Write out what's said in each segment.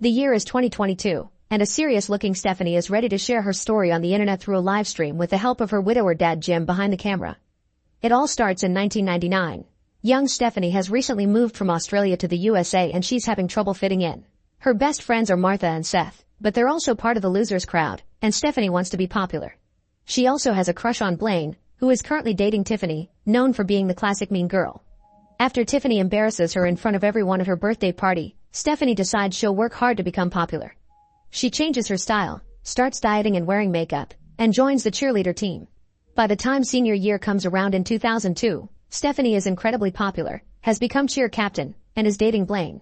The year is 2022, and a serious-looking Stephanie is ready to share her story on the internet through a live stream with the help of her widower dad Jim behind the camera. It all starts in 1999. Young Stephanie has recently moved from Australia to the USA and she's having trouble fitting in. Her best friends are Martha and Seth, but they're also part of the losers crowd, and Stephanie wants to be popular. She also has a crush on Blaine, who is currently dating Tiffany, known for being the classic mean girl. After Tiffany embarrasses her in front of everyone at her birthday party, Stephanie decides she'll work hard to become popular. She changes her style, starts dieting and wearing makeup, and joins the cheerleader team. By the time senior year comes around in 2002, Stephanie is incredibly popular, has become cheer captain, and is dating Blaine.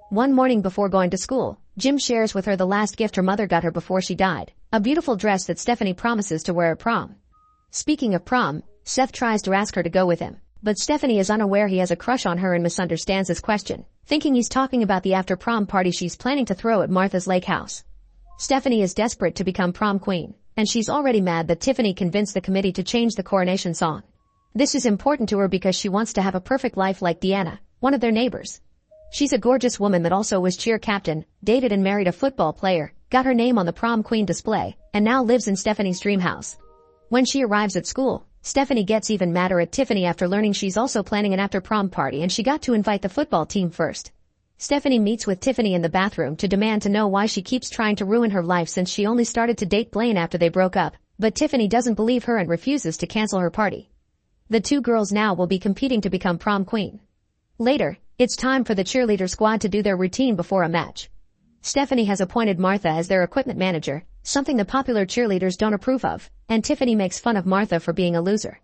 One morning before going to school, Jim shares with her the last gift her mother got her before she died, a beautiful dress that Stephanie promises to wear at prom. Speaking of prom, Seth tries to ask her to go with him, but Stephanie is unaware he has a crush on her and misunderstands his question, thinking he's talking about the after-prom party she's planning to throw at Martha's lake house. Stephanie is desperate to become prom queen, and she's already mad that Tiffany convinced the committee to change the coronation song. This is important to her because she wants to have a perfect life like Deanna, one of their neighbors. She's a gorgeous woman that also was cheer captain, dated and married a football player, got her name on the prom queen display, and now lives in Stephanie's dream house. When she arrives at school, Stephanie gets even madder at Tiffany after learning she's also planning an after-prom party and she got to invite the football team first. Stephanie meets with Tiffany in the bathroom to demand to know why she keeps trying to ruin her life since she only started to date Blaine after they broke up, but Tiffany doesn't believe her and refuses to cancel her party. The two girls now will be competing to become prom queen. Later, it's time for the cheerleader squad to do their routine before a match. Stephanie has appointed Martha as their equipment manager, something the popular cheerleaders don't approve of, and Tiffany makes fun of Martha for being a loser.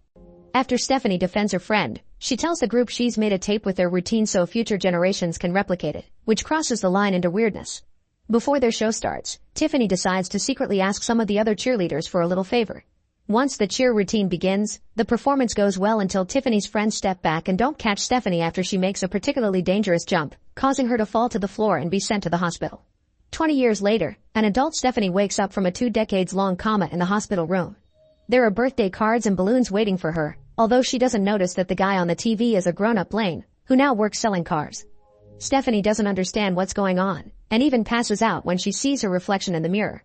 After Stephanie defends her friend, she tells the group she's made a tape with their routine so future generations can replicate it, which crosses the line into weirdness. Before their show starts, Tiffany decides to secretly ask some of the other cheerleaders for a little favor. Once the cheer routine begins, the performance goes well until Tiffany's friends step back and don't catch Stephanie after she makes a particularly dangerous jump, causing her to fall to the floor and be sent to the hospital. 20 years later, an adult Stephanie wakes up from a 2-decades-long coma in the hospital room. There are birthday cards and balloons waiting for her, although she doesn't notice that the guy on the TV is a grown-up Blaine, who now works selling cars. Stephanie doesn't understand what's going on, and even passes out when she sees her reflection in the mirror.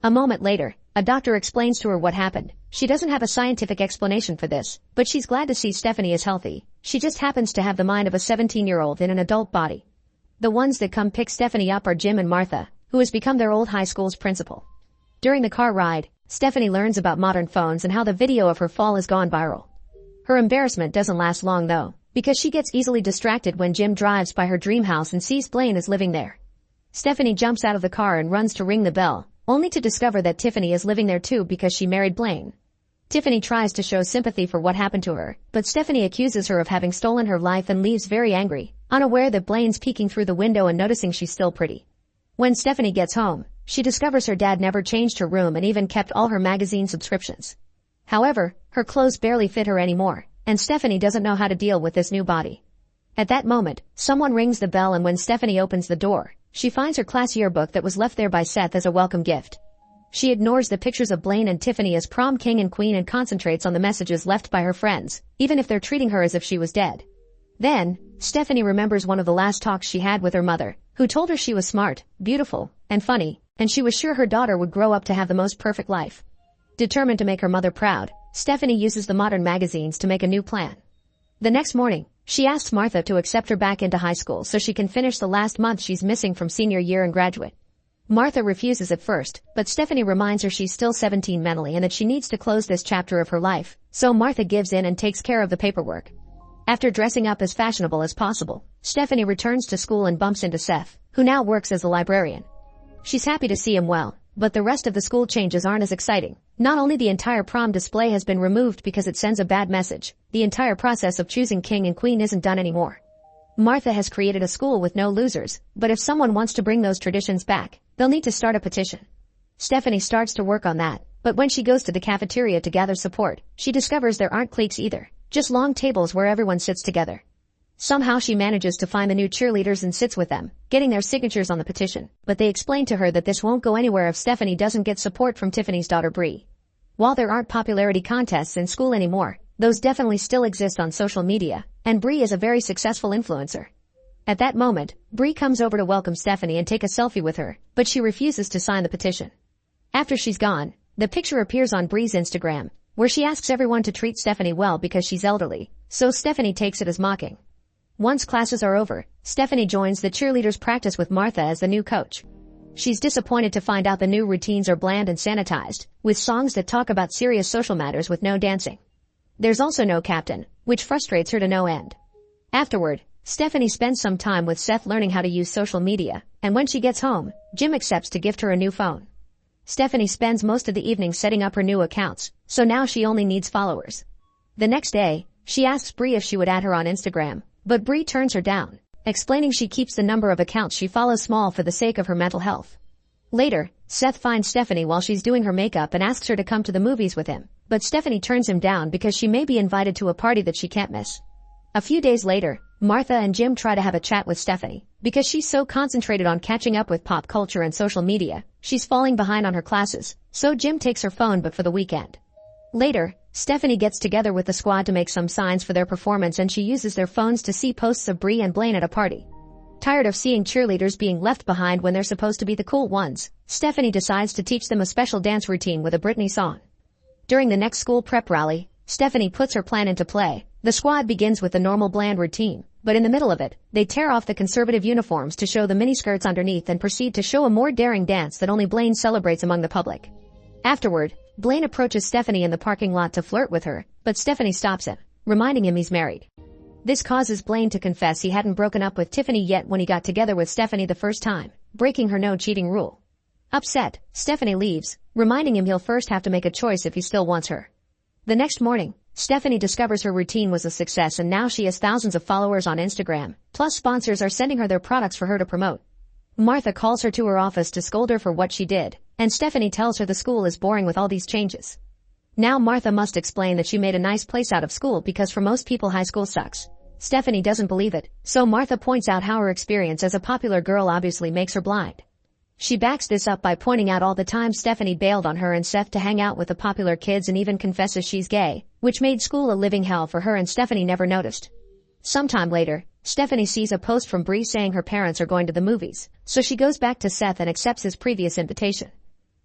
A moment later, a doctor explains to her what happened. She doesn't have a scientific explanation for this, but she's glad to see Stephanie is healthy. She just happens to have the mind of a 17-year-old in an adult body. The ones that come pick Stephanie up are Jim and Martha, who has become their old high school's principal. During the car ride, Stephanie learns about modern phones and how the video of her fall has gone viral. Her embarrassment doesn't last long though, because she gets easily distracted when Jim drives by her dream house and sees Blaine is living there. Stephanie jumps out of the car and runs to ring the bell, only to discover that Tiffany is living there too because she married Blaine. Tiffany tries to show sympathy for what happened to her, but Stephanie accuses her of having stolen her life and leaves very angry, unaware that Blaine's peeking through the window and noticing she's still pretty. When Stephanie gets home, she discovers her dad never changed her room and even kept all her magazine subscriptions. However, her clothes barely fit her anymore, and Stephanie doesn't know how to deal with this new body. At that moment, someone rings the bell and when Stephanie opens the door, she finds her class yearbook that was left there by Seth as a welcome gift. She ignores the pictures of Blaine and Tiffany as prom king and queen and concentrates on the messages left by her friends, even if they're treating her as if she was dead. Then, Stephanie remembers one of the last talks she had with her mother, who told her she was smart, beautiful, and funny, and she was sure her daughter would grow up to have the most perfect life. Determined to make her mother proud, Stephanie uses the modern magazines to make a new plan. The next morning, she asks Martha to accept her back into high school so she can finish the last month she's missing from senior year and graduate. Martha refuses at first, but Stephanie reminds her she's still 17 mentally and that she needs to close this chapter of her life, so Martha gives in and takes care of the paperwork. After dressing up as fashionable as possible, Stephanie returns to school and bumps into Seth, who now works as a librarian. She's happy to see him well, but the rest of the school changes aren't as exciting. Not only the entire prom display has been removed because it sends a bad message, the entire process of choosing king and queen isn't done anymore. Martha has created a school with no losers, but if someone wants to bring those traditions back, they'll need to start a petition. Stephanie starts to work on that, but when she goes to the cafeteria to gather support, she discovers there aren't cliques either, just long tables where everyone sits together. Somehow she manages to find the new cheerleaders and sits with them, getting their signatures on the petition, but they explain to her that this won't go anywhere if Stephanie doesn't get support from Tiffany's daughter Bree. While there aren't popularity contests in school anymore, those definitely still exist on social media, and Bree is a very successful influencer. At that moment, Bree comes over to welcome Stephanie and take a selfie with her, but she refuses to sign the petition. After she's gone, the picture appears on Bree's Instagram, where she asks everyone to treat Stephanie well because she's elderly, so Stephanie takes it as mocking. Once classes are over, Stephanie joins the cheerleaders' practice with Martha as the new coach. She's disappointed to find out the new routines are bland and sanitized, with songs that talk about serious social matters with no dancing. There's also no captain, which frustrates her to no end. Afterward, Stephanie spends some time with Seth learning how to use social media, and when she gets home, Jim accepts to gift her a new phone. Stephanie spends most of the evening setting up her new accounts, so now she only needs followers. The next day, she asks Bree if she would add her on Instagram, but Bree turns her down, explaining she keeps the number of accounts she follows small for the sake of her mental health. Later, Seth finds Stephanie while she's doing her makeup and asks her to come to the movies with him, but Stephanie turns him down because she may be invited to a party that she can't miss. A few days later, Martha and Jim try to have a chat with Stephanie. Because she's so concentrated on catching up with pop culture and social media, she's falling behind on her classes, so Jim takes her phone but for the weekend. Later, Stephanie gets together with the squad to make some signs for their performance and she uses their phones to see posts of Bree and Blaine at a party. Tired of seeing cheerleaders being left behind when they're supposed to be the cool ones, Stephanie decides to teach them a special dance routine with a Britney song. During the next school prep rally, Stephanie puts her plan into play. The squad begins with the normal bland routine, but in the middle of it, they tear off the conservative uniforms to show the miniskirts underneath and proceed to show a more daring dance that only Blaine celebrates among the public. Afterward, Blaine approaches Stephanie in the parking lot to flirt with her, but Stephanie stops him, reminding him he's married. This causes Blaine to confess he hadn't broken up with Tiffany yet when he got together with Stephanie the first time, breaking her no cheating rule. Upset, Stephanie leaves, reminding him he'll first have to make a choice if he still wants her. The next morning, Stephanie discovers her routine was a success and now she has thousands of followers on Instagram, plus sponsors are sending her their products for her to promote. Martha calls her to her office to scold her for what she did, and Stephanie tells her the school is boring with all these changes. Now Martha must explain that she made a nice place out of school because for most people high school sucks. Stephanie doesn't believe it, so Martha points out how her experience as a popular girl obviously makes her blind. She backs this up by pointing out all the times Stephanie bailed on her and Seth to hang out with the popular kids and even confesses she's gay, which made school a living hell for her and Stephanie never noticed. Sometime later, Stephanie sees a post from Bree saying her parents are going to the movies, so she goes back to Seth and accepts his previous invitation.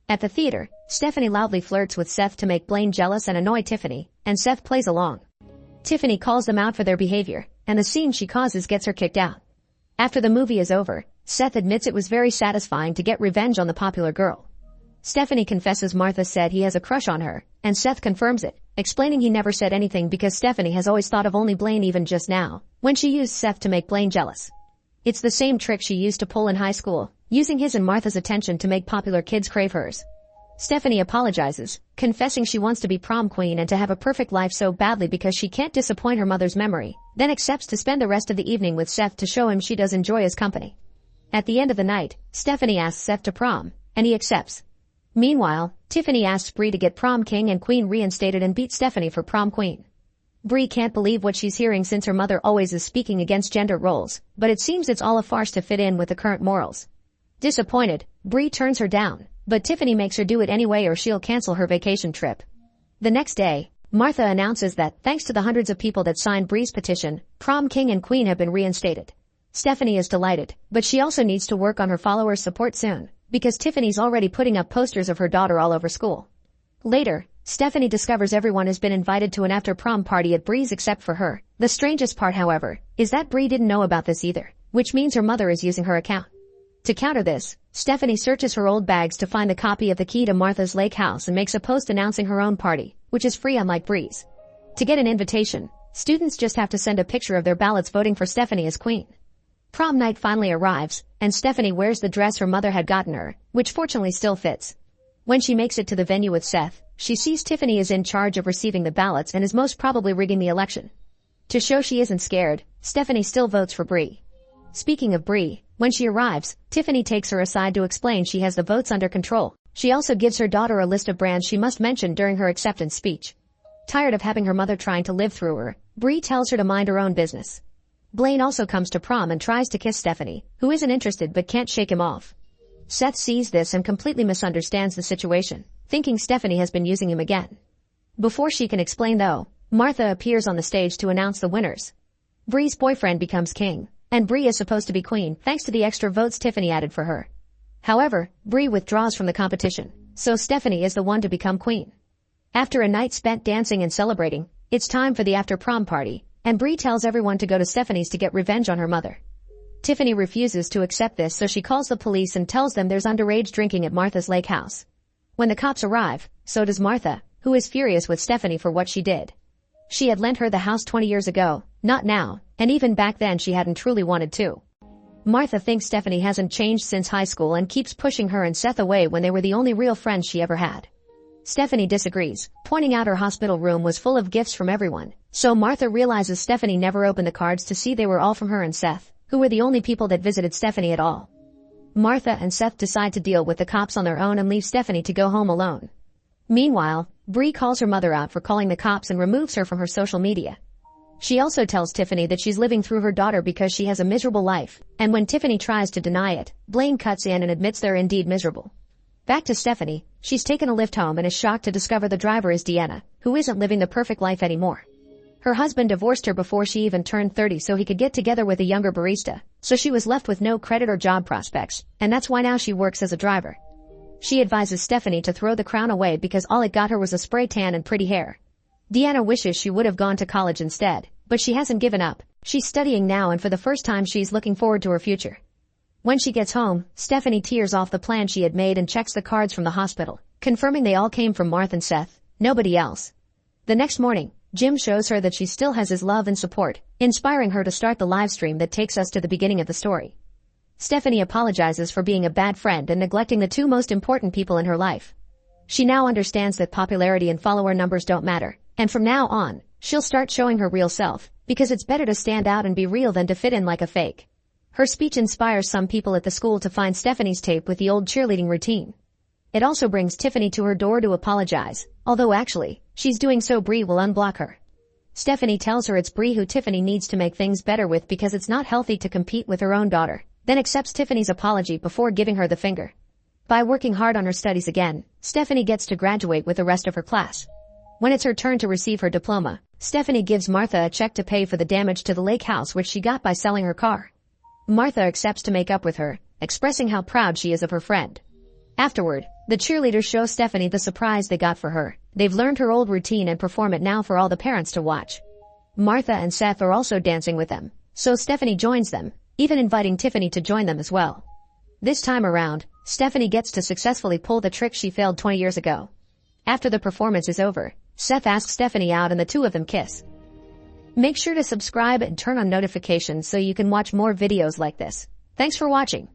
At the theater, Stephanie loudly flirts with Seth to make Blaine jealous and annoy Tiffany, and Seth plays along. Tiffany calls them out for their behavior, and the scene she causes gets her kicked out. After the movie is over, Seth admits it was very satisfying to get revenge on the popular girl. Stephanie confesses Martha said he has a crush on her, and Seth confirms it, explaining he never said anything because Stephanie has always thought of only Blaine even just now, when she used Seth to make Blaine jealous. It's the same trick she used to pull in high school, using his and Martha's attention to make popular kids crave hers. Stephanie apologizes, confessing she wants to be prom queen and to have a perfect life so badly because she can't disappoint her mother's memory, then accepts to spend the rest of the evening with Seth to show him she does enjoy his company. At the end of the night, Stephanie asks Seth to prom, and he accepts. Meanwhile, Tiffany asks Bree to get prom king and queen reinstated and beat Stephanie for prom queen. Bree can't believe what she's hearing since her mother always is speaking against gender roles, but it seems it's all a farce to fit in with the current morals. Disappointed, Bree turns her down, but Tiffany makes her do it anyway or she'll cancel her vacation trip. The next day, Martha announces that, thanks to the hundreds of people that signed Bree's petition, prom king and queen have been reinstated. Stephanie is delighted, but she also needs to work on her followers' support soon, because Tiffany's already putting up posters of her daughter all over school. Later, Stephanie discovers everyone has been invited to an after-prom party at Bree's except for her. The strangest part, however, is that Bree didn't know about this either, which means her mother is using her account. To counter this, Stephanie searches her old bags to find a copy of the key to Martha's lake house and makes a post announcing her own party, which is free unlike Bree's. To get an invitation, students just have to send a picture of their ballots voting for Stephanie as queen. Prom night finally arrives, and Stephanie wears the dress her mother had gotten her, which fortunately still fits. When she makes it to the venue with Seth, she sees Tiffany is in charge of receiving the ballots and is most probably rigging the election. To show she isn't scared, Stephanie still votes for Bree. Speaking of Bree, when she arrives, Tiffany takes her aside to explain she has the votes under control. She also gives her daughter a list of brands she must mention during her acceptance speech. Tired of having her mother trying to live through her, Bree tells her to mind her own business. Blaine also comes to prom and tries to kiss Stephanie, who isn't interested but can't shake him off. Seth sees this and completely misunderstands the situation, thinking Stephanie has been using him again. Before she can explain though, Martha appears on the stage to announce the winners. Bree's boyfriend becomes king, and Bree is supposed to be queen thanks to the extra votes Tiffany added for her. However, Bree withdraws from the competition, so Stephanie is the one to become queen. After a night spent dancing and celebrating, it's time for the after-prom party, and Bree tells everyone to go to Stephanie's to get revenge on her mother. Tiffany refuses to accept this, so she calls the police and tells them there's underage drinking at Martha's lake house. When the cops arrive, so does Martha, who is furious with Stephanie for what she did. She had lent her the house 20 years ago, not now, and even back then she hadn't truly wanted to. Martha thinks Stephanie hasn't changed since high school and keeps pushing her and Seth away when they were the only real friends she ever had. Stephanie disagrees, pointing out her hospital room was full of gifts from everyone, so Martha realizes Stephanie never opened the cards to see they were all from her and Seth, who were the only people that visited Stephanie at all. Martha and Seth decide to deal with the cops on their own and leave Stephanie to go home alone. Meanwhile, Bree calls her mother out for calling the cops and removes her from her social media. She also tells Tiffany that she's living through her daughter because she has a miserable life, and when Tiffany tries to deny it, Blaine cuts in and admits they're indeed miserable. Back to Stephanie, she's taken a lift home and is shocked to discover the driver is Deanna, who isn't living the perfect life anymore. Her husband divorced her before she even turned 30 so he could get together with a younger barista, so she was left with no credit or job prospects, and that's why now she works as a driver. She advises Stephanie to throw the crown away because all it got her was a spray tan and pretty hair. Deanna wishes she would have gone to college instead, but she hasn't given up. She's studying now and for the first time she's looking forward to her future. When she gets home, Stephanie tears off the plan she had made and checks the cards from the hospital, confirming they all came from Martha and Seth, nobody else. The next morning, Jim shows her that she still has his love and support, inspiring her to start the live stream that takes us to the beginning of the story. Stephanie apologizes for being a bad friend and neglecting the two most important people in her life. She now understands that popularity and follower numbers don't matter, and from now on, she'll start showing her real self, because it's better to stand out and be real than to fit in like a fake. Her speech inspires some people at the school to find Stephanie's tape with the old cheerleading routine. It also brings Tiffany to her door to apologize, although actually, she's doing so Bree will unblock her. Stephanie tells her it's Bree who Tiffany needs to make things better with because it's not healthy to compete with her own daughter, then accepts Tiffany's apology before giving her the finger. By working hard on her studies again, Stephanie gets to graduate with the rest of her class. When it's her turn to receive her diploma, Stephanie gives Martha a check to pay for the damage to the lake house which she got by selling her car. Martha accepts to make up with her, expressing how proud she is of her friend. Afterward, the cheerleaders show Stephanie the surprise they got for her. They've learned her old routine and perform it now for all the parents to watch. Martha and Seth are also dancing with them, so Stephanie joins them, even inviting Tiffany to join them as well. This time around, Stephanie gets to successfully pull the trick she failed 20 years ago. After the performance is over, Seth asks Stephanie out and the two of them kiss. Make sure to subscribe and turn on notifications so you can watch more videos like this. Thanks for watching.